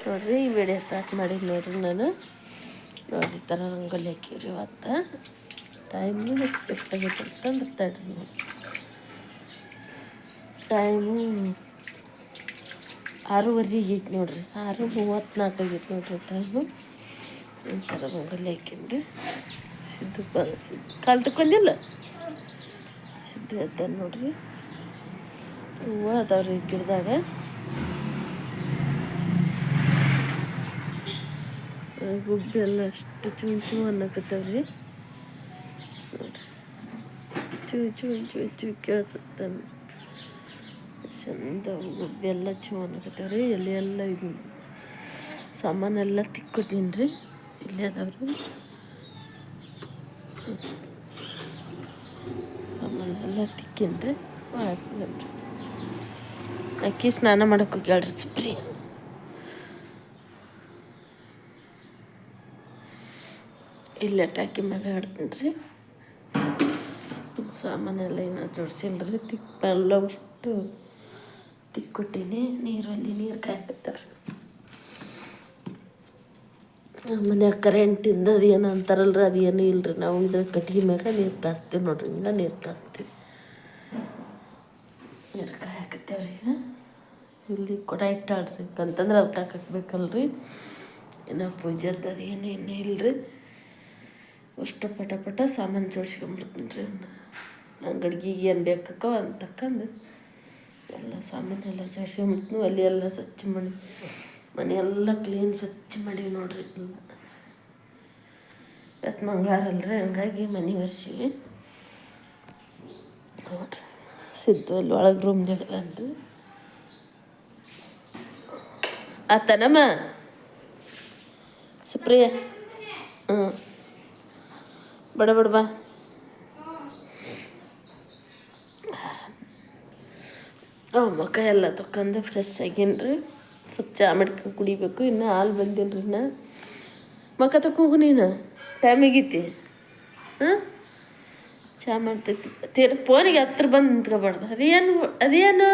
ನೋಡಿರಿ ಈ video start ಮಾಡಿದ್ದು ನೋಡಿರಿ ನಾನು ನೋಡಿರಿ ಈ ಥರ ರಂಗೋಲಿ ಹಾಕಿವ್ರಿ ಇವತ್ತು ಟೈಮು ಎಷ್ಟಾಗೈತೆ ಅಂತಂದ್ರೆ ತಡ್ರಿ ನೋಡಿ ಟೈಮು 6:30 ಆಗೈತೆ ನೋಡಿರಿ 6:34 ಆಗೈತೆ ನೋಡಿರಿ ಟೈಮು ಈ ಥರ ರಂಗೋಲಿ ಹಾಕಿನ್ರಿ ಸಿದ್ದು ಕಾಲು ತಗೊಂಡಿಲ್ಲ ಸಿದ್ದು ಎದ್ದ ನೋಡಿರಿ ಹೂವು ಅದಾವ್ರಿ ಗಿಡದಾಗ ಗುಬ್ಬಿ ಎಲ್ಲ ಅಷ್ಟು ಚೂ ಅನ್ನಕತ್ತವ್ರಿ ನೋಡಿರಿ ಚೂ ಕೇಳಿಸುತ್ತೆ ಚಂದ ಗುಬ್ಬಿ ಎಲ್ಲ ಚೂ ಅನ್ನಕತ್ತವ್ರಿ ಎಲ್ಲಿ ಎಲ್ಲ ಇದು ಸಾಮಾನೆಲ್ಲ ತಿಕ್ಕೊತೀನಿ ರೀ ಇಲ್ಲಿ ಅದಾವ್ರಿ ಸಾಮಾನೆಲ್ಲ ತಿಕ್ಕೀನಿ ರೀ ಅಕ್ಕಿ ಸ್ನಾನ ಮಾಡಕ್ಕೆ ಹೋಗ್ಯಾಳ್ರಿ ಸುಪ್ರಿ ಇಲ್ಲ ಟಾಕಿ ಮ್ಯಾಗ ಆಡ್ತೀನಿ ರೀ ಸಾಮಾನೆಲ್ಲ ಇನ್ನೂ ಜೋಡಿಸಿಲ್ರಿ ಎಲ್ಲ ಅಷ್ಟು ತಿಕ್ಕೊಟ್ಟೀನಿ ನೀರಲ್ಲಿ ನೀರು ಕಾಯಕತ್ತಾವ್ರಿ ಮನ್ಯಾಗ ಕರೆಂಟಿಂದ ಅದು ಏನು ಅಂತಾರಲ್ರಿ ಅದು ಏನೂ ಇಲ್ಲರಿ ನಾವು ಇದ್ರ ಕಟ್ಗೆ ಮ್ಯಾಗ ನೀರು ಕಾಸ್ತೀವಿ ನೋಡ್ರಿ ಹಿಂಗೆ ನೀರು ಕಾಸ್ತೀವಿ ನೀರು ಕಾಯಕತ್ತೇವ್ರಿ ಈಗ ಇಲ್ಲಿ ಕೊಡ ಇಟ್ಟಾಳ್ರಿ ಅಂತಂದ್ರೆ ಅದಕ್ಕೆ ಹಾಕಬೇಕಲ್ರಿ ಇನ್ನು ಪೂಜೆದ್ದು ಅದು ಏನು ಇನ್ನೂ ಇಲ್ಲರಿ ಅಷ್ಟು ಪಟ ಸಾಮಾನು ಜೋಡಿಸ್ಕೊಂಬಿಡ್ತೀನಿ ರೀ ನಂಗೆ ಅಡ್ಗೆಗೆ ಏನು ಬೇಕಕ್ಕೋ ಅಂತ ತಕ್ಕಂಡು ಎಲ್ಲ ಸಾಮಾನೆಲ್ಲ ಜೋಡಿಸ್ಕೊಂಬಿಡ್ತೀನಿ ಅಲ್ಲಿ ಎಲ್ಲ ಸ್ವಚ್ಛ ಮಾಡಿ ಮನೆಯೆಲ್ಲ ಕ್ಲೀನ್ ಸ್ವಚ್ಛ ಮಾಡಿ ನೋಡ್ರಿ ಇವತ್ತು ಮಂಗಳವಾರ ಅಲ್ರಿ ಹಂಗಾಗಿ ಮನೆ ಒರೆಸಿವಿ ನೋಡ್ರಿ ಸಿದ್ದು ಅಲ್ಲಿ ಒಳಗೆ ರೂಮ್ನಾಗಲ್ಲನ್ರಿ ಆತನಮ್ಮ ಸುಪ್ರಿಯ ಹ್ಞೂ ಬಡ ಬಾ ಮುಖ ಎಲ್ಲ ತಗೊಂಡು ಫ್ರೆಶ್ ಆಗೀನಿ ಸ್ವಲ್ಪ ಚಹಾ ಮಾಡ್ಕೊಂಡು ಕುಡಿಬೇಕು ಇನ್ನೂ ಹಾಲು ಬಂದಿಲ್ಲ ರೀ ಇನ್ನು ಮುಖ ತಗೋಗು ನೀನು ಟೈಮ್ ಆಗೈತಿ ಹಾಂ ಚಹಾ ಮಾಡ್ತೈತಿ ತೀರ ಫೋನಿಗೆ ಹತ್ರ ಬಂದು ನಿಂತ್ಕೊಬಾರ್ದು ಅದೇನು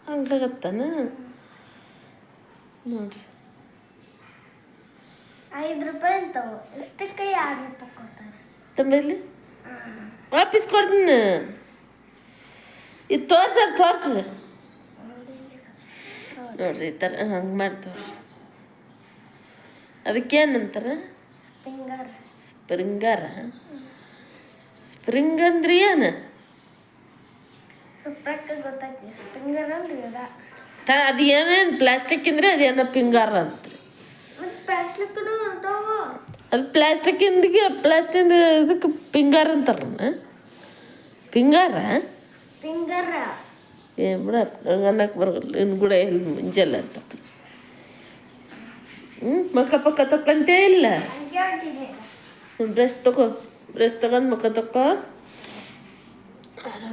ಹಂಗಾಗತ್ತಾನ ನೋಡಿರಿ ₹5 ಅಂತವು ಇಷ್ಟಕ್ಕೆ ₹2 ಕೊಡ್ತಾರೆ ತಮ್ಮಲ್ಲಿ ವಾಪಸ್ ಕೊಡ್ತೀನಿ ಇದು ತೋರ್ಸು ನೋಡ್ರಿ ಈ ಥರ ಹಂಗೆ ಮಾಡ್ತಾವ್ರಿ ಅದಕ್ಕೇನಂತಾರೆ ಸ್ಪ್ರಿಂಗ್ ಅಂದ್ರಿ ಏನು ಗೊತ್ತೈತಿ ಸ್ಪ್ರಿಂಗರ್ ಅಲ್ರಿ ಅದು ಏನೇನು ಪ್ಲಾಸ್ಟಿಕ್ ಅಂದ್ರೆ ಅದೇನೋ ಪಿಂಗಾರ ಅಂತ್ರಿ ಅದು ಪ್ಲಾಸ್ಟಿಕ್ ಇದಕ್ಕೆ ಪಿಂಗಾರ ಅಂತಾರ ಪಿಂಗಾರ ಬಿಡ ಅನ್ನಕ್ಕೆ ಬರೋಲ್ಲ ಇನ್ನು ಕೂಡ ಎಲ್ಲಿ ಮುಂಜಾನೆ ಅಂತ ಮಕ್ಕ ತಕ್ಕಂತೇ ಇಲ್ಲ ಬ್ರಷ್ ತಗೊಂಡು ಮಕ್ಕ ತಗೋ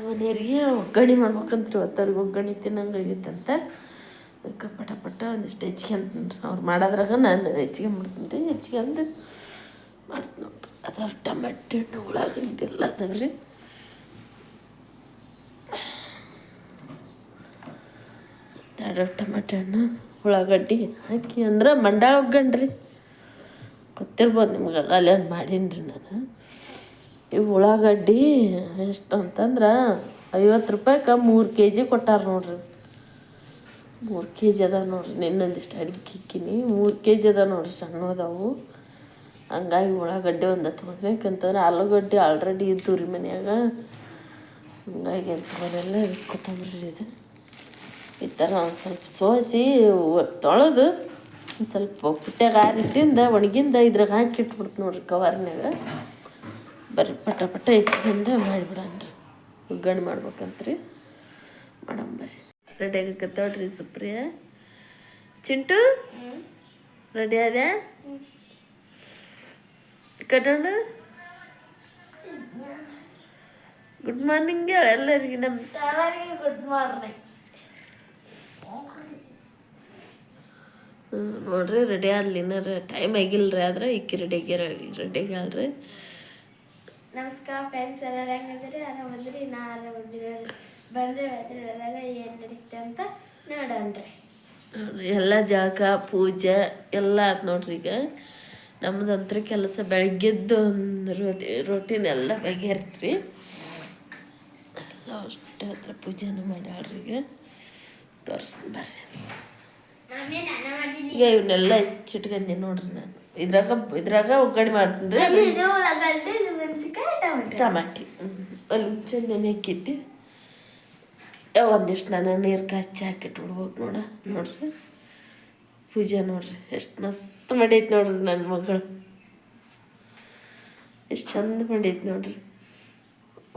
ಮನೆಯವ್ರಿಗೆ ಒಗ್ಗರಣೆ ಮಾಡ್ಬೇಕಂತ್ರಿ ಇವತ್ತವ್ರಿಗೆ ಒಗ್ಗರಣೆ ತಿನ್ನಂಗಾಗಿತ್ತಂತ ಅದಕ್ಕೆ ಪಟ ಒಂದಿಷ್ಟು ಹೆಚ್ಕೊಂತೀನಿ ಅವ್ರು ಮಾಡೋದ್ರಾಗ ನಾನು ಹೆಚ್ಕೊಂಬಿಡ್ತೀನಿ ರೀ ಹೆಚ್ಕೊಂಡು ಮಾಡ್ತೀನಿ ನೋಡ್ರಿ ಅದಾವ ಟಮಾಟೆ ಹಣ್ಣು ಉಳ್ಳಾಗಡ್ಡಿ ಎಲ್ಲ ಅದಾವ್ರಿ ಟಮಾಟೆ ಹಣ್ಣು ಉಳ್ಳಾಗಡ್ಡಿ ಹಾಕಿ ಅಂದ್ರೆ ಮಂಡಾಳ ಒಗ್ಗಣ್ರಿ ಗೊತ್ತಿರ್ಬೋದು ನಿಮ್ಗೆ ಅಲ್ಲೇ ಮಾಡೀನಿ ರೀ ನಾನು ಇವು ಉಳ್ಳಾಗಡ್ಡಿ ಎಷ್ಟು ಅಂತಂದ್ರೆ ₹50 3 kg ಕೊಟ್ಟಾರ ನೋಡ್ರಿ 3 kg ಅದಾವ ನೋಡ್ರಿ ನಿನ್ನೊಂದಿಷ್ಟು ಅಡುಗೆ ಇಕ್ಕೀನಿ 3 kg ಅದಾವ ನೋಡ್ರಿ ಸಣ್ಣ ಅದಾವು ಹಂಗಾಗಿ ಉಳ್ಳಾಗಡ್ಡಿ ಒಂದು ತೊಗೊಂಡ್ರೆ ಯಾಕಂತಂದ್ರೆ ಆಲೂಗಡ್ಡೆ ಆಲ್ರೆಡಿ ಇದ್ದು ರೀ ಮನ್ಯಾಗ ಹಂಗಾಗಿ ಅಂಥವರೆಲ್ಲ ಕೊತ್ತಂಬರಿ ಇದು ಈ ಥರ ಒಂದು ಸ್ವಲ್ಪ ಸೋಸಿ ತೊಳೆದು ಒಂದು ಸ್ವಲ್ಪ ಪುಟ್ಟ್ಯಾಗ ಆರಿಟ್ಟಿಂದ ಒಣಗಿಂದ ಇದ್ರಾಗ ಹಾಕಿ ಇಟ್ಬಿಡ್ತು ನೋಡ್ರಿ ಕವರ್ನಾಗ ಬರ್ರಿ ಪಟ ಹೆಚ್ಚಿಂದ ಮಾಡಿಬಿಡನ್ರಿ ಒಗ್ಗರಣೆ ಮಾಡ್ಬೇಕಂತ್ರಿ ಮಾಡಂಬರ್ರಿ ರೆಡಿ ಆಗಕತ್ತೋಡ್ರಿ ಸುಪ್ರಿಯ ಚಿಂಟು ರೆಡಿ ಅದ ಕಟ್ಟೋಣ ಗುಡ್ ಮಾರ್ನಿಂಗ್ ಹೇಳ ಎಲ್ಲರಿಗೆ ಗುಡ್ ಮಾರ್ನಿಂಗ್ ನೋಡ್ರಿ ರೆಡಿ ಆದ್ಲಿ ಏನಾರ ಟೈಮ್ ಆಗಿಲ್ರಿ ಆದ್ರೆ ಈಕಿ ರೆಡಿ ಆಗ್ಯಾಳ್ರಿ ನಮಸ್ಕಾರ ಫ್ರೆಂಡ್ಸ್ ಎಲ್ಲರೂ ಹೆಂಗಂದ್ರಿ ಆರಾಮಂದ್ರಿ ನಾ ಆರಾಮಂದಿರಿ ಬಂದರೆ ಹೇಳಿದಾಗ ಏನು ನಡೀತೆ ಅಂತ ನೋಡೋಣ್ರಿ. ಎಲ್ಲ ಜಳಕ ಪೂಜೆ ಎಲ್ಲ ಆಯ್ತು ನೋಡ್ರಿ. ಈಗ ನಮ್ಮದಂತ್ರ ಕೆಲಸ ಬೆಳಗ್ಗೆದ್ದು ಒಂದು ರೊಟೀನ್ ಎಲ್ಲ ಬಗೆಹರಿತ್ರಿ. ಎಲ್ಲ ಅಷ್ಟು ಹತ್ರ ಪೂಜೆನೂ ಮಾಡ್ಯಾಳ್ರಿ. ಈಗ ತೋರಿಸ್ತೀನಿ ಬರ್ರಿ. ಈಗ ಇವನ್ನೆಲ್ಲ ಹೆಚ್ಚಿಟ್ಕೊಂಡಿ ನೋಡ್ರಿ. ನಾನು ಇದ್ರಾಗ ಒಗ್ಗರಣೆ ಮಾಡ್ತೀನಿ ರೀ. ಉಳ್ಳಾಗಡ್ಡಿ ಮೆಣಸಿನ್ಕಾಯಿ ಟಮಾಟಿ ಅಲ್ಲಿ ಚಂದ ನೆಕ್ಕಿಟ್ಟು ಒಂದಿಷ್ಟು ನಾನು ನೀರು ಕಾಚಿ ಹಾಕಿಟ್ಟು ಬಿಡ್ಬೇಕು ನೋಡ್ರಿ. ಪೂಜೆ ನೋಡ್ರಿ ಎಷ್ಟು ಮಸ್ತ್ ಮಾಡೈತೆ ನೋಡ್ರಿ. ನನ್ನ ಮಗಳು ಎಷ್ಟು ಚಂದ ಮಾಡೈತೆ ನೋಡ್ರಿ.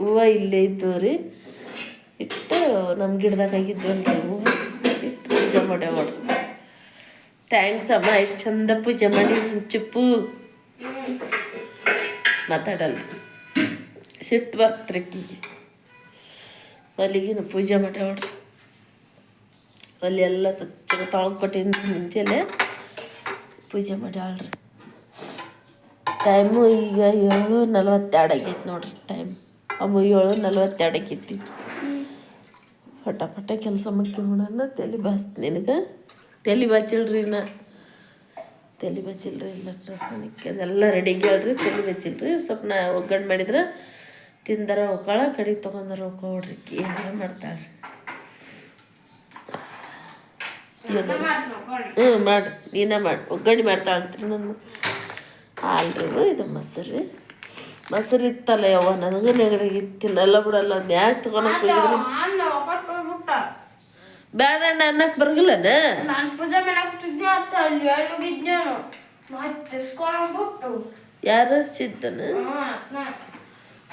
ಹೂವು ಇಲ್ಲೇ ಇದ್ದವು ರೀ. ಇಟ್ಟು ನಮ್ಮ ಗಿಡದಾಗ ಆಗಿದ್ವಲ್ರಿ ಹೂವು ಇಟ್ಟು ಪೂಜೆ ಮಾಡ್ಯಾವ ನೋಡ್ರಿ. ಥ್ಯಾಂಕ್ಸ್ ಅಮ್ಮ, ಎಷ್ಟು ಚಂದ ಪೂಜೆ ಮಾಡಿ. ಚಿಪ್ಪು ಮಾತಾಡಲ್ಲ, ಸಿಟ್ಟು ಬರ್ತ್ರಕ್ಕಿಗೆ. ಅಲ್ಲಿಗಿನ ಪೂಜೆ ಮಾಡ್ಯಾವ ನೋಡ್ರಿ. ಅಲ್ಲಿ ಎಲ್ಲ ಸ್ವಚ್ಛಗೆ ತೊಳ್ಕೊಟ್ಟಿನಿ ಮುಂಚೆಲೆ ಪೂಜೆ ಮಾಡ್ಯಾಳ್ರಿ. ಟೈಮು ಈಗ 7:42 ಆಗೈತೆ ನೋಡ್ರಿ. ಟೈಮ್ 7:42 ಆಗೈತಿ. ಪಟ ಕೆಲಸ ಮಾಡ್ಕೊಂಬಿಡೋಣ. ತಲೆ ಬಾಸ್ತು ನಿನಗೆ ತಲೆ ಬಾಚಿಲ್ರಿ. ತಲೆ ಬಚ್ಚಿಲ್ರಿ. ಇಲ್ಲ ಡ್ರೆಸ್ ಅದೆಲ್ಲ ರೆಡಿಗೆ ಹೇಳ್ರಿ. ತಲೆ ಬಚ್ಚಿಲ್ರಿ. ಸ್ವಲ್ಪ ನಾ ಒಗ್ಗರಣೆ ಮಾಡಿದ್ರೆ ತಿಂದರ ಹೋಗ್ಕೊಳ ಕಡೆಗೆ ತೊಗೊಂಡಾರ ಹೋಗ್ಕೊಡ್ರಿ. ಏನಾರ ಮಾಡ್ತಾಳ್ರಿ. ಮಾಡಿ ನೀನೇ ಮಾಡಿ ಒಗ್ಗರಣೆ ಮಾಡ್ತಾ ಅಂತ್ರಿ. ನಾನು ಹಾಲ್ರಿ ಇದು ಮೊಸರು ಇತ್ತಲ್ಲ ಯವ್ವ, ನನಗೂ ನೆಗಡಿಗೆ ತಿನ್ನಲ್ಲ ಬಿಡಲ್ಲ. ಅದು ಯಾಕೆ ತೊಗೊಳಕ್ಕೆ ಹೋಗಿದ್ರಿ? ಬೇಡ ಅಣ್ಣ ಅನ್ನಕ್ಕೆ ಬರಗಿಲ್ಲನ. ನಾನು ಪೂಜೆ ಮಾಡಕ್ತಿದ್ದೆ ಅಂತ ಅಲ್ಲಿ ಹೋಗಿದ್ನೇನು ಮತ್ತೆ ಇಸ್ಕೊಂಡ್ಬಿಟ್ಟು. ಯಾರು ಸಿದ್ದನ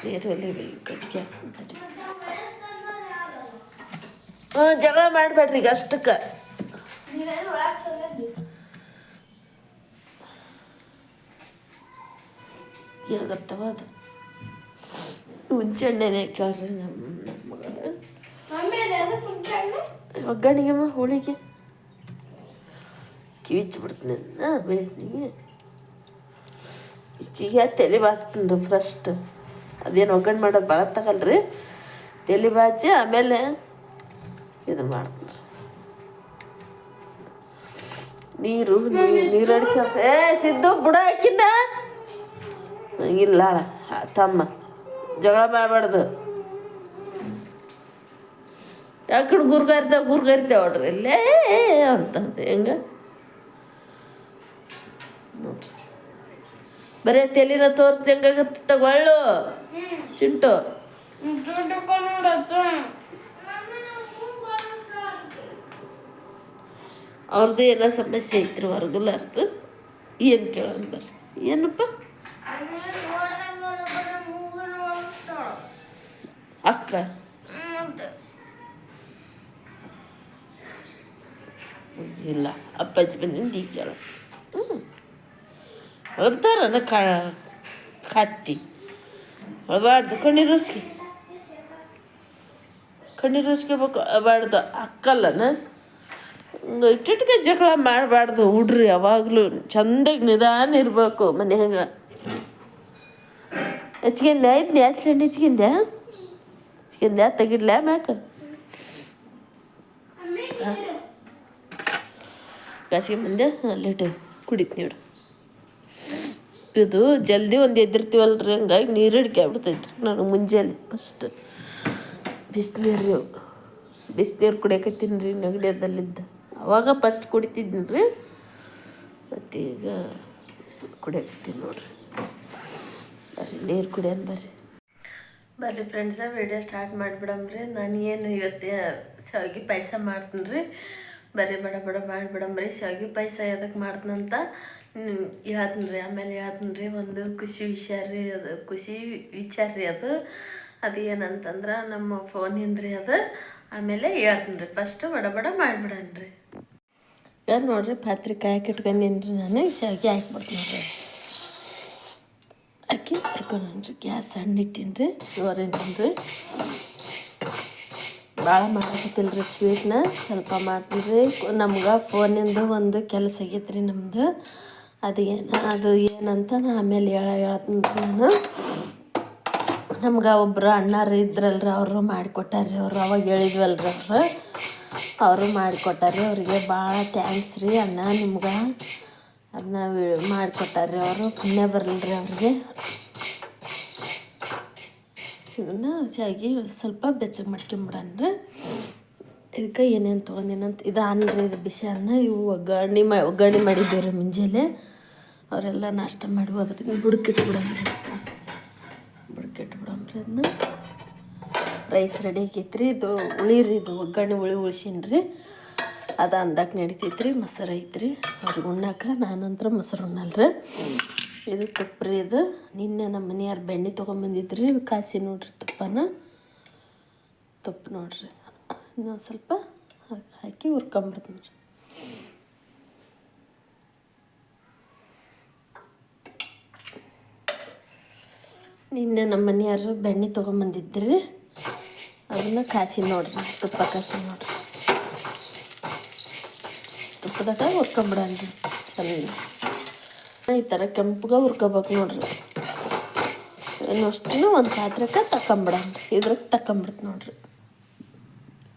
ನೀರಲ್ಲಿ ಕಟ್ಗೆ ಹಾಕ್ತಾರೆ. ಜಗಳ ಮಾಡಬೇಡ್ರಿ ಈಗ ಅಷ್ಟಕ್ಕೆ. ಹೇಗತ್ತವ ಅದು ಹುಂಚೆಣ್ಣೆನೇ ಕೇಳ್ರಿ ನಮ್ಮ ಮಗಳು. ಒಗ್ಗರಣೆಗೆಮ್ಮ ಹೋಳಿಗೆ ಕಿವಿಚ್ಬಿಡ್ತೀನಿ ಬೇಯಿಸ್ನಿಗೆ. ಈಗ ತಲೆ ಬಾಸ್ತೀನಿ ರೀ ಫಸ್ಟ್. ಅದೇನು ಒಗ್ಗರಣೆ ಮಾಡೋದು ಭಾಳ ತಗಲ್ರಿ. ತಲೆ ಬಾಚಿ ಆಮೇಲೆ ಇದು ಮಾಡ್ತೀನಿ ರೀ. ನೀರು ಅಡಿಕೆ ಸಿದ್ದು ಬುಡ ಹಾಕಿನ ಇಲ್ಲ ತಮ್ಮ ಜಗಳ ಮಾಡಬಾರ್ದು. ಯಾಕಡೆ ಗುರ್ಗಾರಿತೇವೆ ನೋಡ್ರಿ ಇಲ್ಲೇ ಅಂತಂತೆ ಹೆಂಗೆ ನೋಡ್ರಿ. ಬರೀ ತಲೆನ ತೋರಿಸ್ದೆ ಹೆಂಗಾಗತ್ತೆ ತಗೊಳ್ಳು ಚಿಂಟು. ಅವ್ರದ್ದು ಏನೋ ಸಮಸ್ಯೆ ಐತ್ರಿ ಹೊರಗಲ್ಲ ಅರ್ಥ. ಏನು ಕೇಳೋಣ ಬರ್ರಿ. ಏನಪ್ಪ ಅಕ್ಕ ಇಲ್ಲ ಅಪ್ಪಾಜಿ ಬಂದಿಂದ ಈಗ ಕೇಳ. ಹೊಳ್ತಾರನ ಕತ್ತಿ ಹೊಳಬಾರ್ದು. ಕಣ್ಣೀರು ಬೇಕು ಅಬಾರ್ದು. ಅಕ್ಕಲ್ಲನ ಇಟ್ಟಿಟ್ಗೆ ಜಗಳ ಮಾಡಬಾರ್ದು. ಹುಡ್ರಿ ಯಾವಾಗಲೂ ಚಂದಾಗಿ ನಿಧಾನ ಇರಬೇಕು ಮನ್ಯಾಗ. ಹೆಚ್ಕೊಂಡೆ ಐತ್ನಿ ಹಚ್ಕೊಂಡು ಹೆಚ್ಕೊಂಡೆ ತೆಗಿಡ್ಲ ಮ್ಯಾಕ ಕಾಸಿಗೆ ಮುಂದೆ ಅಲ್ಲಿಟ್ಟು ಕುಡಿತು ನೀಡು. ಇದು ಜಲ್ದಿ ಒಂದು ಎದ್ದಿರ್ತೀವಲ್ರಿ, ಹಂಗಾಗಿ ನೀರು ಹಿಡ್ಕೆ ಆಗ್ಬಿಡ್ತೈತ್ರಿ. ನಾನು ಮುಂಜಾನೆ ಫಸ್ಟ್ ಬಿಸಿನೀರು ಕುಡಿಯಕತ್ತೀನಿ ರೀ. ನೆಗಡಿಯದಲ್ಲಿದ್ದ ಅವಾಗ ಫಸ್ಟ್ ಕುಡಿತಿದ್ದೀನಿ ರೀ. ಮತ್ತೀಗ ಕುಡಿಯಕತ್ತೀನಿ ನೋಡ್ರಿ. ಬರ್ರಿ ನೀರು ಕುಡಿಯೋಣ ಬರ್ರಿ ಫ್ರೆಂಡ್ಸ. Video start ಮಾಡಿಬಿಡಮ್ರಿ. ನಾನು ಏನು ಇವತ್ತೇ ಶಾವಿಗೆ ಪಾಯಸ ಮಾಡ್ತೀನಿ ರೀ. ಬರೀ ಬಡ ಮಾಡಿಬಿಡಮ್ರಿ. ಶಾವಿಗೆ ಪಾಯಸ ಎದಕ್ಕೆ ಮಾಡ್ತೀನಂತ ಹೇಳ್ತೀನಿ ರೀ. ಆಮೇಲೆ ಹೇಳ್ತೀನಿ ರೀ. ಒಂದು ಖುಷಿ ವಿಚಾರ ರೀ ಅದು. ಅದು ಏನಂತಂದ್ರೆ ನಮ್ಮ ಫೋನಿಂದ ರೀ ಅದು. ಆಮೇಲೆ ಹೇಳ್ತೀನಿ ರೀ. ಫಸ್ಟು ಬಡ ಮಾಡಿಬಿಡಣ ರೀ. ಈಗ ನೋಡಿರಿ ಪಾತ್ರೆ ಕಾಯಕ್ಕೆ ಇಟ್ಕೊಂಡೀನಿ ರೀ. ನಾನು ಶಾವಿಗೆ ಹಾಕ್ಬಿಡ್ತೀನಿ ರೀ. ಹಾಕಿ ಇಟ್ಕೊಂಡ್ರಿ. ಗ್ಯಾಸ್ ಸಣ್ಣ ಇಟ್ಟೀನಿ ರೀ. ಜೋರೇನು ರೀ ಭಾಳ ಮಾಡಕತ್ತಿಲ್ಲ ರೀ. ಸ್ವೀಟ್ನ ಸ್ವಲ್ಪ ಮಾಡ್ತೀನಿ ರೀ. ನಮ್ಗೆ ಫೋನಿಂದ ಒಂದು ಕೆಲಸ ಆಗೈತೆ ರೀ ನಮ್ಮದು. ಅದು ಏನಂತ ನಾ ಆಮೇಲೆ ಹೇಳ್ತೀನಿ ರೀ. ನಾನು ನಮ್ಗೆ ಒಬ್ಬರು ಅಣ್ಣಾರು ಇದ್ರಲ್ರಿ ಅವರು ಮಾಡಿಕೊಟ್ಟಾರ್ರಿ. ಅವರು ಅವಾಗ ಹೇಳಿದ್ವಲ್ರಿ ಅವರು ಮಾಡಿಕೊಟ್ಟಾರ್ರಿ. ಅವರಿಗೆ ಭಾಳ ಥ್ಯಾಂಕ್ಸ್ ರೀ ಅಣ್ಣ ನಿಮ್ಗೆ. ಅದನ್ನ ಮಾಡಿಕೊಟ್ಟಾರ್ರಿ ಅವರು. ಪುಣ್ಯ ಬರಲ್ರಿ ಅವ್ರಿಗೆ. ಇದನ್ನು ಚಾಗಿ ಸ್ವಲ್ಪ ಬೆಚ್ಚಗೆ ಮಾಡ್ಕೊಂಬಿಡನ್ರಿ. ಇದಕ್ಕೆ ಏನೇನು ತೊಗೊಂಡಿನಂತ ಇದು ಅನ್ನರಿ, ಇದು ಬಿಸಿ ಅನ್ನ. ಇವು ಒಗ್ಗರಣೆ ಮಾಡಿದ್ದೀವಿ ರೀ ಮುಂಜಾನೆ. ಅವರೆಲ್ಲ ನಾಷ್ಟ ಮಾಡಿ ಹೋದ್ರಿ. ಬುಡಕ್ಕಿಟ್ಬಿಡಮ್ರಿ ಅದನ್ನ. ರೈಸ್ ರೆಡಿ ಆಗೈತ್ರಿ. ಇದು ಉಳಿರಿ, ಇದು ಒಗ್ಗರಣೆ ಉಳಿಸೀನಿ. ಅದು ಅಂದಕ್ಕೆ ನಡಿತೈತ್ರಿ. ಮೊಸರು ಐತ್ರಿ ಅವ್ರಿಗೆ ಉಣ್ಣಾಕ. ನಾನಂತರ ಮೊಸರು ಉಣ್ಣಲ್ರಿ. ಇದು ತುಪ್ಪ ರೀ. ಇದು ನಿನ್ನೆ ನಮ್ಮ ಮನೆಯವ್ರು ಬೆಣ್ಣೆ ತೊಗೊಂಬಂದಿದ್ರಿ. ಕಾಸಿ ನೋಡ್ರಿ ತುಪ್ಪ ನೋಡ್ರಿ. ಇನ್ನೊಂದು ಸ್ವಲ್ಪ ಹಾಕಿ ಹುರ್ಕೊಂಬಿಡ್ತೀನಿ ರೀ. ನಿನ್ನೆ ನಮ್ಮ ಮನೆಯವರು ಬೆಣ್ಣೆ ತೊಗೊಂಬಂದಿದ್ರಿ. ಅದನ್ನು ಕಾಸಿ ನೋಡ್ರಿ, ತುಪ್ಪ ಕಾಸಿ ನೋಡ್ರಿ. ತುಪ್ಪದಾಗ ಹುರ್ಕೊಂಬಿಡನ್ರಿ ಚೆನ್ನಾಗಿ. ಈ ಥರ ಕೆಂಪಗೆ ಹುರ್ಕೋಬೇಕು ನೋಡ್ರಿ. ಇನ್ನಷ್ಟು ಒಂದು ಪಾತ್ರಕ್ಕೆ ತಕೊಂಬಿಡನ್ರಿ. ಇದ್ರಾಗ ತಕೊಂಬಿಡ್ತು ನೋಡ್ರಿ.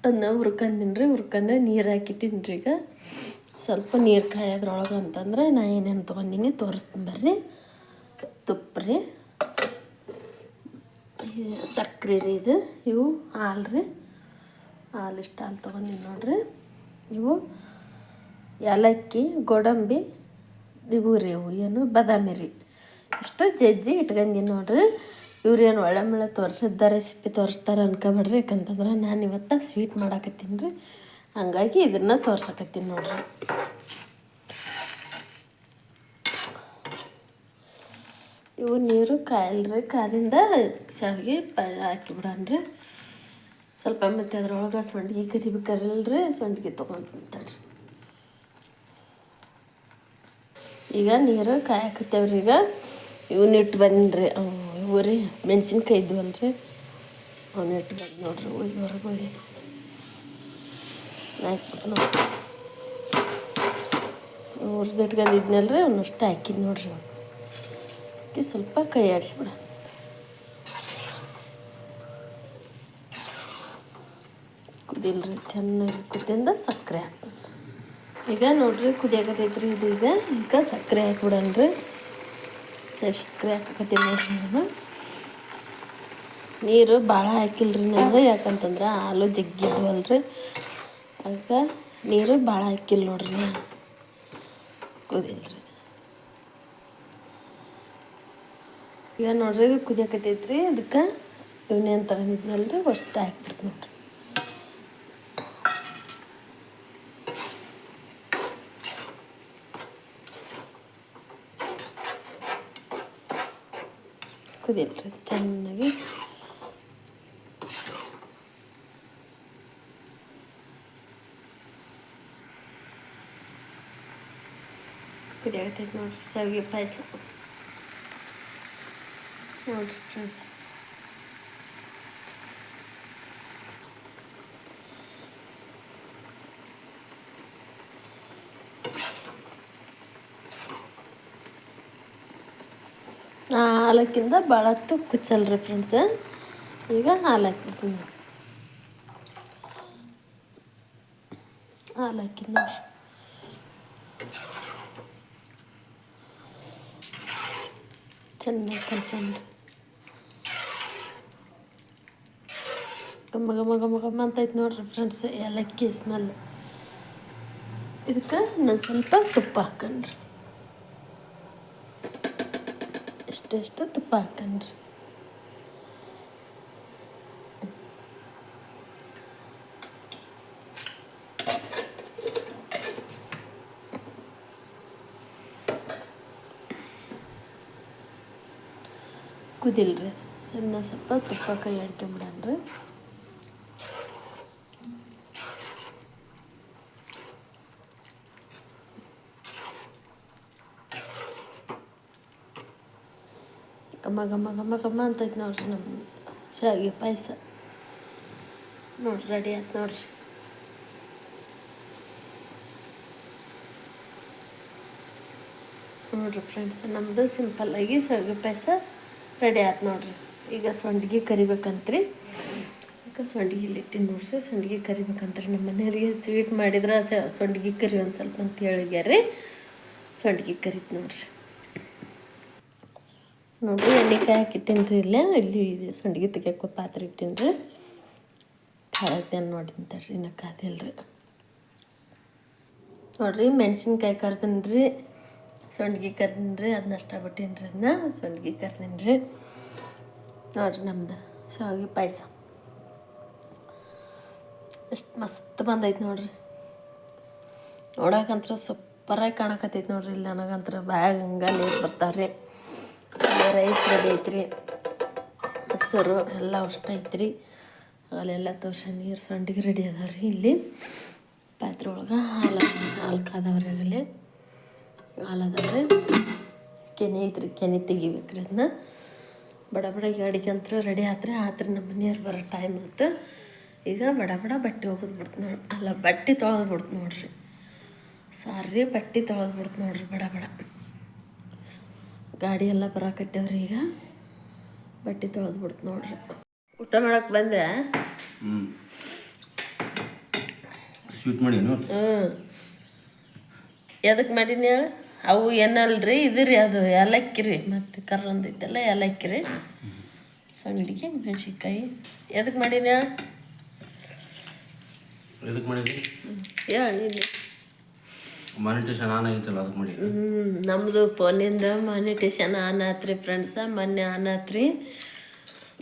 ಅದನ್ನ ಹುರ್ಕೊಂದಿನ್ರಿ. ಹುರ್ಕೊಂಡೆ ನೀರು ಹಾಕಿಟ್ಟಿನಿ ರೀ. ಈಗ ಸ್ವಲ್ಪ ನೀರು ಕಾಯೋದ್ರೊಳಗೆ ಅಂತಂದ್ರೆ ನಾ ಏನೇನು ತೊಗೊಂಡಿನಿ ತೋರಿಸ್ತೀನಿ ಬರ್ರಿ. ತುಪ್ಪ ರೀ, ಸಕ್ಕರೆ ರೀ, ಇವು ಹಾಲು ರೀ. ಇಷ್ಟು ಹಾಲು ತೊಗೊಂಡಿನಿ ನೋಡ್ರಿ. ಇವು ಏಲಕ್ಕಿ, ಗೋಡಂಬಿ, ಇವು ರೀ ಏನು ಬಾದಾಮಿ ರೀ. ಇಷ್ಟು ಜಜ್ಜಿ ಇಟ್ಕೊಂಡಿನಿ ನೋಡ್ರಿ. ಇವ್ರೇನು ಒಳ್ಳೆ ತೋರಿಸಿದ್ದ ರೆಸಿಪಿ ತೋರಿಸ್ತಾರೆ ಅನ್ಕೊಬೇಡ್ರಿ. ಯಾಕಂತಂದ್ರೆ ನಾನು ಇವತ್ತು ಸ್ವೀಟ್ ಮಾಡಾಕತ್ತೀನಿ ರೀ. ಹಂಗಾಗಿ ಇದನ್ನು ತೋರ್ಸಕತ್ತೀನಿ ನೋಡ್ರಿ. ಇವು ನೀರು ಕಾಯಲ್ರಿ. ಕಾದಿಂದ ಶಾವಿಗೆ ಹಾಕಿಬಿಡನ್ರಿ ಸ್ವಲ್ಪ. ಮತ್ತು ಅದ್ರೊಳಗೆ ಸೊಂಡಿಗೆ ಕರಿಬೇಕಲ್ರಿ. ಸೊಂಡಿಗೆ ತೊಗೊಂಡ್ರಿ. ಈಗ ನೀರು ಕಾಯಕತ್ತೇವ್ರಿ. ಈಗ ಇವನ್ನ ಇಟ್ಟು ಬಂದ್ರಿ. ಇವು ರೀ ಮೆಣಸಿನ್ಕಾಯಿ ಇದ್ವಲ್ರಿ, ಅವನ್ನ ಇಟ್ಟು ಬಂದು ನೋಡ್ರಿ. ಹೊರಗೆ ಹಾಕ್ಬಿಟ್ಟು ನೋಡ್ರಿ. ಹುರಿದು ಇಟ್ಕೊಂಡಿದ್ನಲ್ರಿ, ಅವನ್ನಷ್ಟು ಹಾಕಿದ್ ನೋಡ್ರಿ. ಹಾಕಿ ಸ್ವಲ್ಪ ಕೈ ಆಡಿಸ್ಬಿಡ. ಕುದಿಲ್ರಿ ಚೆನ್ನಾಗಿ. ಕುದ್ದಿಂದ ಸಕ್ಕರೆ ಹಾಕ್ಬಿಡ್ರಿ. ಈಗ ನೋಡ್ರಿ ಕುದಿಯಾಕತೈತ್ರಿ ಇದು. ಈಗ ಸಕ್ಕರೆ ಹಾಕ್ಬಿಡನ್ರಿ. ಸಕ್ಕರೆ ಹಾಕಕತ್ತೀನಿ ನೋಡ್ರಿ. ನಾನು ನೀರು ಭಾಳ ಹಾಕಿಲ್ರಿ ನಾನು. ಯಾಕಂತಂದ್ರೆ ಹಾಲು ಜಗ್ಗಿದ್ವಲ್ರಿ. ಅದಕ್ಕೆ ನೀರು ಭಾಳ ಹಾಕಿಲ್ಲ ನೋಡ್ರಿ. ನಾನು ಕುದಿಲ್ರಿ. ಈಗ ನೋಡ್ರಿ ಇದು ಕುದಿಯಾಕತೈತ್ರಿ. ಅದಕ್ಕೆ ಇವನ್ನೇನು ತಗೊಂಡಿದ್ನಲ್ರಿ ಅಷ್ಟು ಹಾಕ್ಬಿಡ್ತು ನೋಡ್ರಿ. ಕುದಿಲ್ರಿ ಚೆನ್ನಾಗಿ. ಕುದಿಯಾಕತೈತಿ ನೋಡ್ರಿ ಶಾವಿಗೆ ಪಾಯಸ ನೋಡ್ರಿ ಫ್ರೆಂಡ್ಸ್. ಹಾಲಕ್ಕಿಂತ ಭಾಳ ಹೊತ್ತು ಕುಚ್ಚಲ್ರಿ ಫ್ರೆಂಡ್ಸ್. ಈಗ ಹಾಲು ಹಾಕ್ಬಿಡ್ತೀನಿ. ಹಾಲು ಹಾಕಿದ್ ನೋಡ್ರಿ. ಚೆನ್ನಾಗಿ ಕಲಸಂದ್ರಿ. ಘಮ ಅಂತೈತೆ ನೋಡ್ರಿ ಫ್ರೆಂಡ್ಸ್ ಏಲಕ್ಕಿ ಸ್ಮೆಲ್. ಇದಕ್ಕೆ ನಾನು ಸ್ವಲ್ಪ ತುಪ್ಪ ಹಾಕನ್ರಿ. ಎಷ್ಟು ತುಪ್ಪ ಹಾಕನ್ರಿ. ಕುದಿಲ್ರಿ. ಅದನ್ನ ಸ್ವಲ್ಪ ತುಪ್ಪ ಕೈ ಆಡ್ಕೊಂಬಿಡನ್ರಿ. ಘಮ ಅಂತೈತೆ ನೋಡ್ರಿ ನಮ್ಮ ಶಾವಿಗೆ ಪಾಯಸ. ನೋಡ್ರಿ ರೆಡಿ ಆಯ್ತು ನೋಡ್ರಿ. ನೋಡ್ರಿ ಫ್ರೆಂಡ್ಸ್, ನಮ್ಮದು ಸಿಂಪಲ್ಲಾಗಿ ಶಾವಿಗೆ ಪಾಯಸ ರೆಡಿ ಆಯ್ತು ನೋಡ್ರಿ. ಈಗ ಸಂಡ್ಗೆ ಕರಿಬೇಕಂತ್ರಿ. ಈಗ ಸಂಡ್ಗೆ ಇಟ್ಟಿನಿ ನೋಡ್ರಿ. ಸಂಡ್ಗೆ ಕರಿಬೇಕಂತ್ರಿ. ನಮ್ಮ ಮನೆಯವರಿಗೆ ಸ್ವೀಟ್ ಮಾಡಿದ್ರೆ ಸಂಡ್ಗೆ ಕರಿ ಒಂದು ಸ್ವಲ್ಪ ಅಂತ ಹೇಳಿಗ್ಯಾರಿ. ಸಂಡ್ಗೆ ಕರಿತು ನೋಡ್ರಿ. ನೋಡಿರಿ ಎಣ್ಣೆ ಕಾಯಕ್ಕೆ ಇಟ್ಟೀನಿ ರೀ. ಇಲ್ಲಿ ಸಂಡ್ಗೆ ತೆಗಿಯಕ್ಕೆ ಪಾತ್ರೆ ಇಟ್ಟೀನಿ ರೀ. ಕಾಳತ್ತೇನು ನೋಡಿಂತಾರ್ರಿ, ಇನ್ನು ಕಾದಿಲ್ಲ ರೀ. ನೋಡಿರಿ ಮೆಣಸಿನ್ಕಾಯಿ ಕರ್ದೀನಿ ರೀ, ಸಂಡ್ಗೆ ಕರ್ದೀನಿ ರೀ. ಅದನ್ನ ಅಷ್ಟ ಬಿಟ್ಟೀನಿ ರೀ. ಅದನ್ನ ಸಂಡ್ಗೆ ಕರ್ದೀನಿ ರೀ. ನೋಡಿರಿ ನಮ್ದು ಶಾವಿಗೆ ಪಾಯಸ ಎಷ್ಟು ಮಸ್ತ್ ಬಂದೈತೆ ನೋಡಿರಿ. ನೋಡಕ್ಕಂತ್ರ ಸೂಪರಾಗಿ ಕಾಣಕತ್ತೈತೆ ನೋಡಿರಿ. ಇಲ್ಲಿ ನನಗಂತ್ರ ಬ್ಯಾಗ್ ಹಂಗೆ ನೀರು ಬರ್ತಾವ್ರಿ. ರೈಸ್ ರೆಡಿ ಐತ್ರಿ, ಮೊಸರು ಎಲ್ಲ ಅಷ್ಟು ಐತ್ರಿ. ಅಲ್ಲೆಲ್ಲ ತೋರ್ಸ ನೀರು ಸಂಡಿಗೆ ರೆಡಿ ಅದಾವ್ರಿ. ಇಲ್ಲಿ ಪಾತ್ರೆ ಒಳಗೆ ಹಾಲು ಕಾದವ್ರಿ. ಆಗಲೇ ಹಾಲು ಅದಾವ್ರಿ. ಕೆನೆ ಐತ್ರಿ, ಕೆನೆ ತೆಗಿಬೇಕ್ರಿ. ಅದನ್ನ ಬಡ ಬಡ ಅಡಿಗೆ ಅಂತೂ ರೆಡಿ ಆತ್ರಿ. ನಮ್ಮ ಮನೆಯವ್ರು ಬರೋ ಟೈಮ್ ಆಯ್ತು. ಈಗ ಬಡ ಬಟ್ಟೆ ಒಗೆದು ಬಿಡ್ತು ನೋಡಿ. ಅಲ್ಲ, ಬಟ್ಟೆ ತೊಳೆದು ಬಿಡ್ತು ನೋಡ್ರಿ. ಸಾರಿ, ಬಟ್ಟೆ ತೊಳೆದು ಬಿಡ್ತು ನೋಡ್ರಿ ಬಡ. ಗಾಡಿ ಎಲ್ಲ ಬರಾಕತ್ತೇವ್ರಿ. ಈಗ ಬಟ್ಟೆ ತೊಳೆದು ಬಿಡ್ತು ನೋಡ್ರಿ. ಊಟ ಮಾಡಕ್ಕೆ ಬಂದ್ರೆ ಸ್ವೀಟ್ ಮಾಡೀನು. ಎದಕ್ಕೆ ಮಾಡೀನಿ ಹೇಳಿ? ಅವು ಏನಲ್ರಿ, ಇದು ರೀ, ಅದು ಏಲಕ್ಕಿ ರೀ. ಮತ್ತು ಕರ್ರಂದೈತಲ್ಲ ಏಲಕ್ಕಿ ರೀ. ಸಂಡಿಗೆ ಮೆಣಸಿನ್ಕಾಯಿ. ಎದಕ್ಕೆ ಮಾಡೀನಿ ಹೇಳಿ? ಎದಕ್ಕೆ ಮಾಡಿದ್ರಿ ಹೇಳಿ. ಮಾನಿಟೇಷನ್ ಆನ್ ಆಗಿತ್ತಲ್ಲ ಅದಕ್ಕೆ ಮಾಡಿ. ನಮ್ಮದು ಫೋನಿಂದ ಮಾನಿಟೇಷನ್ ಆನ್ ಆತ್ರಿ ಫ್ರೆಂಡ್ಸ. ಮೊನ್ನೆ ಆನ್ ಆತ್ರಿ.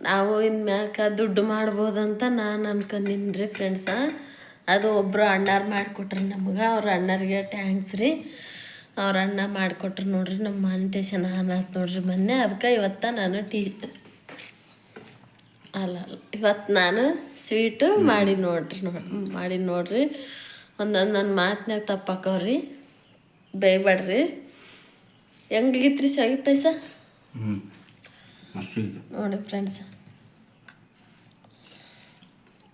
ನಾವು ಇನ್ಮ್ಯಾಕ ದುಡ್ಡು ಮಾಡ್ಬೋದಂತ ನಾನು ಅನ್ಕೊಂಡಿನಿ ರೀ ಫ್ರೆಂಡ್ಸ. ಅದು ಒಬ್ಬರು ಅಣ್ಣಾರು ಮಾಡಿಕೊಟ್ರಿ ನಮ್ಗೆ. ಅವ್ರ ಅಣ್ಣರಿಗೆ ಟ್ಯಾಂಕ್ಸ್ ರೀ. ಅವ್ರ ಅಣ್ಣ ಮಾಡಿಕೊಟ್ರು ನೋಡ್ರಿ. ನಮ್ಮ ಮಾನಿಟೇಷನ್ ಆನ್ ಆಯ್ತು ನೋಡ್ರಿ ಮೊನ್ನೆ. ಅದಕ್ಕೆ ಇವತ್ತು ನಾನು ಇವತ್ತು ನಾನು ಸ್ವೀಟು ಮಾಡಿ ನೋಡ್ರಿ. ಒಂದೊಂದು ನನ್ನ ಮಾತಿನಾಗ ತಪ್ಪಾಕವ್ರಿ, ಬೈಬೇಡ್ರಿ. ಹೆಂಗಿತ್ರಿ ಶಾವಿಗೆ ಪಾಯಸ? ನೋಡಿ ಫ್ರೆಂಡ್ಸ್,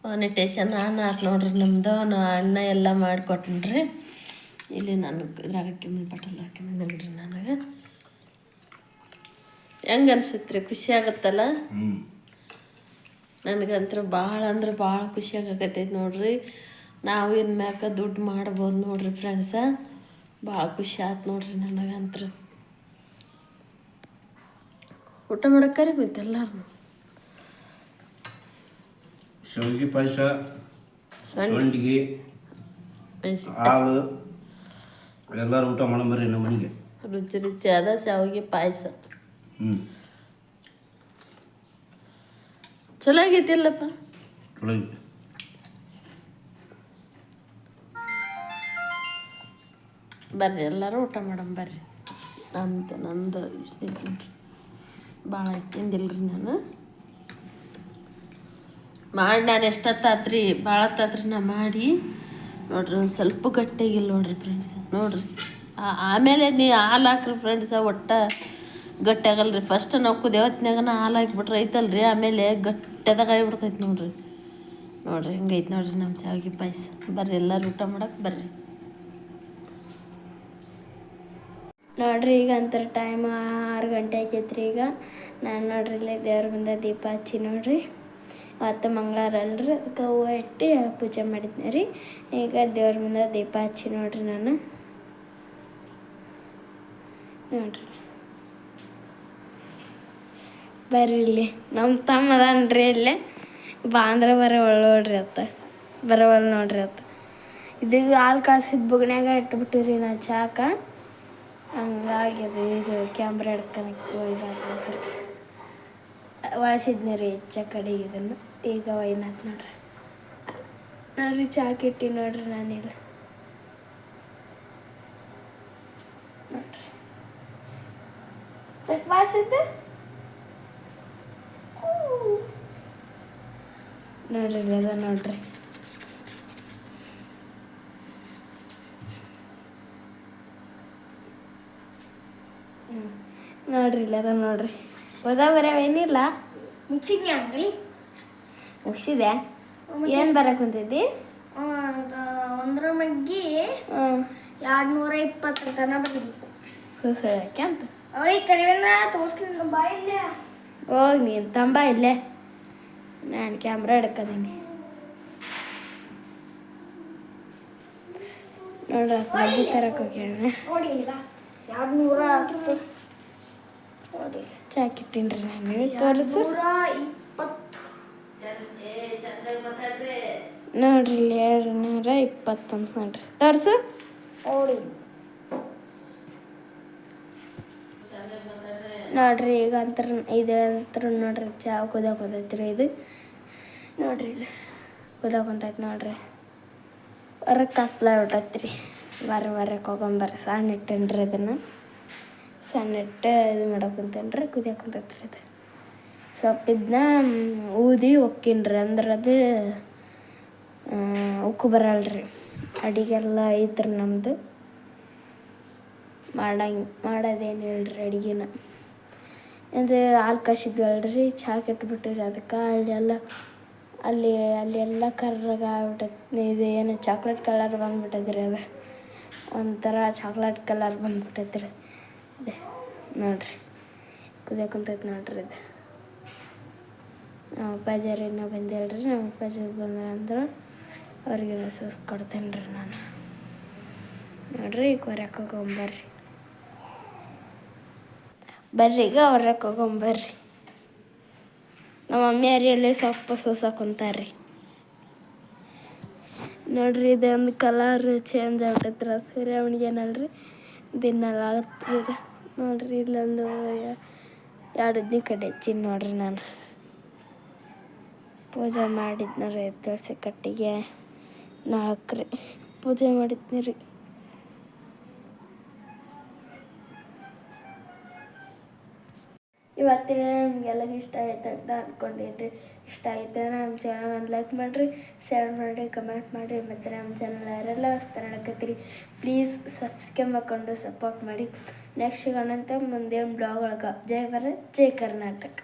ಮಾನಿಟೇಷನ್ ಆನ್ ಆಯ್ತು ನೋಡ್ರಿ ನಮ್ಮದು. ಅಣ್ಣ ಎಲ್ಲ ಮಾಡಿಕೊಟ್ರಿ. ಇಲ್ಲಿ ನಾನು ಇದ್ರಾಗ ಹಾಕಿನಿ, ಬಟಲ್ ಹಾಕಿನಿ ನೋಡ್ರಿ. ನನಗೆ ಹೆಂಗೆ ಅನ್ಸುತ್ತೆ? ಖುಷಿ ಆಗುತ್ತಲ್ಲ. ನನಗಂತೂ ಭಾಳ ಅಂದ್ರೆ ಭಾಳ ಖುಷಿ ಆಗಕತ್ತೈತೆ ನೋಡ್ರಿ. ನಾವು ಇನ್ಮ್ಯಾಕ ದುಡ್ಡು ಮಾಡ್ಬೋದು ನೋಡ್ರಿ ಫ್ರೆಂಡ್ಸ. ಭಾಳ ಖುಷಿ ಆಯ್ತು ನೋಡ್ರಿ ನನಗಂತೂ. ಊಟ ಮಾಡಕ್ಕರಿ ಮತ್ತೆ ಎಲ್ಲರೂ ಶಾವಿಗೆ ಪಾಯಸ, ಸಂಡಿಗೆ, ಹಾಲು ಎಲ್ಲರೂ ಊಟ ಮಾಡಂಬರ್ರಿ ನಮ್ಮ ಮನೆಗೆ. ರುಚಿ ಆದ ಶಾವಿಗೆ ಪಾಯಸ ಚಲೋ ಆಗೈತಿಲ್ಲಪ್ಪ. ಚಲೋ ಐತೆ. ಬರ್ರಿ ಎಲ್ಲರೂ ಊಟ ಮಾಡಂಬರ್ರಿ. ನಂದು ಇಷ್ಟ ಐತಿ. ಭಾಳ ತಿಂದಿಲ್ರಿ ನಾನು. ನಾನು ಎಷ್ಟೊತ್ತಾತ್ರಿ, ಭಾಳ ಹೊತ್ತಾತ್ರಿ ನಾ ಮಾಡಿ ನೋಡ್ರಿ. ಒಂದು ಸ್ವಲ್ಪ ಗಟ್ಟಿಯಾಗಿಲ್ಲ ನೋಡ್ರಿ ಫ್ರೆಂಡ್ಸ್. ನೋಡ್ರಿ ಆಮೇಲೆ ಹಾಲು ಹಾಕ್ರಿ ಫ್ರೆಂಡ್ಸ, ಒಟ್ಟು ಗಟ್ಟಿ ಆಗಲ್ರಿ. ಫಸ್ಟ್ ನಾವು ಕುದಿಯವತ್ನಾಗ ಹಾಲು ಹಾಕಿಬಿಟ್ರೆ ಐತಲ್ರಿ, ಆಮೇಲೆ ಗಟ್ಟಿದಾಗ ಆಗಿಬಿಡ್ತೈತಿ ನೋಡ್ರಿ. ಹಿಂಗೈತೆ ನೋಡ್ರಿ ನಮ್ಮ ಶಾವಿಗೆ ಪಾಯಸ. ಬರ್ರಿ ಎಲ್ಲರೂ ಊಟ ಮಾಡಕ್ಕೆ ಬರ್ರಿ. ನೋಡ್ರಿ ಈಗ ಅಂತರ ಟೈಮ್ 6 ಗಂಟೆ ಆಕೈತ್ರಿ. ಈಗ ನಾನು ನೋಡ್ರಿ ಇಲ್ಲೇ ದೇವ್ರ ಮುಂದೆ ದೀಪ ಹಚ್ಚಿ ನೋಡ್ರಿ. ಅವತ್ತು ಮಂಗಳವಾರ ಅಲ್ರಿ, ಅದಕ್ಕೆ ಹೂವು ಇಟ್ಟು ಪೂಜೆ ಮಾಡಿದ್ನಿ ರೀ. ಈಗ ದೇವ್ರ ಮುಂದೆ ದೀಪ ಹಚ್ಚಿ ನೋಡ್ರಿ. ನಾನು ನೋಡ್ರಿ ಬರ್ರಿ ಇಲ್ಲಿ ನಮ್ಮ ತಮ್ಮ ಅದಾನ್ರಿ. ಇಲ್ಲೇ ಬಾ ಅಂದ್ರೆ ಒಳ್ಳೋಡ್ರಿ ಬರವಲ್ಲ ನೋಡ್ರಿ ಇದು ಹಾಲು ಕಾಸಿದ ಬುಗ್ನ್ಯಾಗ ಇಟ್ಬಿಟ್ಟಿರಿ ನಾ ಚಾಕ. ಹಂಗಾಗ್ಯದ. ಇದು ಕ್ಯಾಮ್ರಾ ಹಿಡ್ಕೊಳಕ್ಕೆ ಇದಾಗ್ತೈತ್ರಿ. ಒಳಸಿದ್ನಿ ರೀ ಕಡೆಗೆ ಇದನ್ನು. ಈಗ ವೈನಾತ್ ನೋಡ್ರಿ ಚಾಕ್ ಇಟ್ಟಿ ನೋಡ್ರಿ. ನಾನಿಲ್ಲ ನೋಡ್ರಿ ಚಕ್ ಬಾಸಿದ್ದೆ ನೋಡ್ರಿ. ಅದ ನೋಡ್ರಿ ನೋಡ್ರಿ ಇಲ್ಲದ ನೋಡ್ರಿ. ಹೋದ ಬರೇವೇನಿಲ್ಲ. ಮುಗಿಸಿದ್ನಿ ಅಂಗಡಿ. ಮುಗಿಸಿದೆ. ಏನು ಬರಕ್ಕೆ ಕುಂತಿದ್ದಿ? ಒಂದ್ರ ಮಗ್ಗಿ 220 ತನ ಬಂದಿತ್ತು. ಸೂಸಳಕ್ಕೆ ಅಂತ ಅವ ಕರಿವೇಂದ್ರ ತೋರಿಸ್ಲಿಲ್ಲ. ಬಾಯಿಲ್ಲ ಹೋಗಿ ನೀನು ತಂಬ ಇಲ್ಲೇ ನಾನು ಕ್ಯಾಮ್ರಾ ಹಿಡ್ಕದೀನಿ ನೋಡ್ರಿ ಮಗ್ಗಿ ತರಕ್ಕೆ ಹೋಗ್ಯಾನ ನೋಡಿ ಈಗ 210 ನೋಡಿ ಚಾಕ್ ಇಟ್ಟಿನ್ರಿ ನಾನು ತೋರಿಸು ನೋಡ್ರಿ ಇಲ್ಲಿ 220 ಅಂತ ನೋಡ್ರಿ ತೋರಿಸು ನೋಡಿ ನೋಡ್ರಿ ಈಗ ಅಂತರ ಇದು ಅಂತರ ನೋಡ್ರಿ ಚಾ ಕುದಿಯೋಕತ್ತೈತ್ರಿ ಇದು ನೋಡ್ರಿ ಇಲ್ಲಿ ಕುದಿಯೋಕಂತೈತಿ ನೋಡ್ರಿ ಹೊರಗೆ ಕತ್ಲ ಬಿಟ್ಟೈತ್ರಿ ಹೊರಕ್ಕೆ ಹೋಗೊಂಬರ್ರಿ ಸಣ್ಣ ಇಟ್ಟೇನ್ರಿ ಇದನ್ನು ಸಣ್ಣ ಇಟ್ಟು ಇದು ಮಾಡಕ್ಕಂತೇನ್ರಿ ಕುದಿಯೋಕಂತೈತ್ರಿ ಇದು ಸ್ವಲ್ಪ ಇದನ್ನ ಊದಿ ಹೊಕ್ಕೀನ್ರಿ ಅಂದ್ರೆ ಅದು ಉಕ್ಕು ಬರಲ್ರಿ ಅಡಿಗೆಲ್ಲ ಐತ್ರಿ ನಮ್ಮದು ಮಾಡೋದೇನು ಹೇಳ್ರಿ ಅಡುಗೆನ ಇದು ಹಾಲು ಕಾಸಿದ್ವಲ್ರಿ ಚಾಕ್ ಇಟ್ಬಿಟ್ಟಿರಿ ಅದಕ್ಕೆ ಅಲ್ಲೆಲ್ಲ ಕರ್ರಗ ಆಗ್ಬಿಟ್ಟೈತಿ ಇದು ಏನು ಚಾಕ್ಲೇಟ್ ಕಲರ್ ಬಂದ್ಬಿಟ್ಟೈತ್ರಿ ಅದು ಒಂಥರ ಚಾಕ್ಲೇಟ್ ಕಲರ್ ಬಂದ್ಬಿಟ್ಟೈತ್ರಿ ಅದೇ ನೋಡ್ರಿ ಕುದಿಯೋಕಂತೈತಿ ನೋಡ್ರಿ ಇದು ನಮ್ಮ ಅಪ್ಪಾಜಿಯವ್ರು ಇನ್ನೂ ಬಂದಿಲ್ರಿ ನಮ್ಮ ಅಪ್ಪಾಜಿಯವ್ರು ಬಂದ್ರೆ ಅವ್ರಿಗೆ ಕೊಡ್ತೇನೆ ರೀ ನಾನು ನೋಡ್ರಿ ಈಗ ಹೊರಕ್ಕೆ ಹೋಗೊಂಬರ್ರಿ ಬರ್ರಿ ಈಗ ಹೊರಕ್ಕೆ ಹೋಗೊಂಬರ್ರಿ ನಮ್ಮ ಮಮ್ಮಿಯರಲ್ಲಿ ಸೊಪ್ಪು ಸೋಸಕೊಂತಾರ್ರಿ ನೋಡ್ರಿ ಇದೊಂದು ಕಲರ್ ಚೇಂಜ್ ಆಗ್ತೈತ್ರ ಸೂರ್ಯಮಣಿಗೆ ಏನಲ್ರಿ ದಿನಲ್ಲ ಆಗತ್ತೆ ನೋಡ್ರಿ ಇಲ್ಲೊಂದು 2 ಉದ್ದಿನ ಕಡ್ಡಿ ಹಚ್ಚಿನಿ ನೋಡ್ರಿ ನಾನು ಪೂಜೆ ಮಾಡಿದ್ನ ರೀ ತುಳಸಿ ಕಟ್ಟಿಗೆ 4 ರೀ ಪೂಜೆ ಮಾಡಿದ್ನಿ ರೀ ಇವತ್ತಿನ ನಿಮಗೆಲ್ಲ ಇಷ್ಟ ಆಯ್ತು ಅಂತ ಅಂದ್ಕೊಂಡೀನಿ ಇಷ್ಟ ಆಯ್ತು ನಮ್ಮ ಚಾನಲ್ ಒಂದು ಲೈಕ್ ಮಾಡಿರಿ ಶೇರ್ ಮಾಡಿರಿ ಕಮೆಂಟ್ ಮಾಡಿರಿ ಮತ್ತು ನಮ್ಮ ಚಾನಲ್ ಯಾರೆಲ್ಲ ಹೊಸ್ತಾಗಿ ನೋಡಕತ್ತೀರಿ ಪ್ಲೀಸ್ ಸಬ್ಸ್ಕ್ರೈಬ್ ಮಾಡ್ಕೊಂಡು ಸಪೋರ್ಟ್ ಮಾಡಿ ನೆಕ್ಸ್ಟ್ ಸಿಗೋಣಂತ ಮುಂದೇನು ಬ್ಲಾಗ್ ಒಳಗೆ ಜೈ ಭಾರತ್ ಜೈ ಕರ್ನಾಟಕ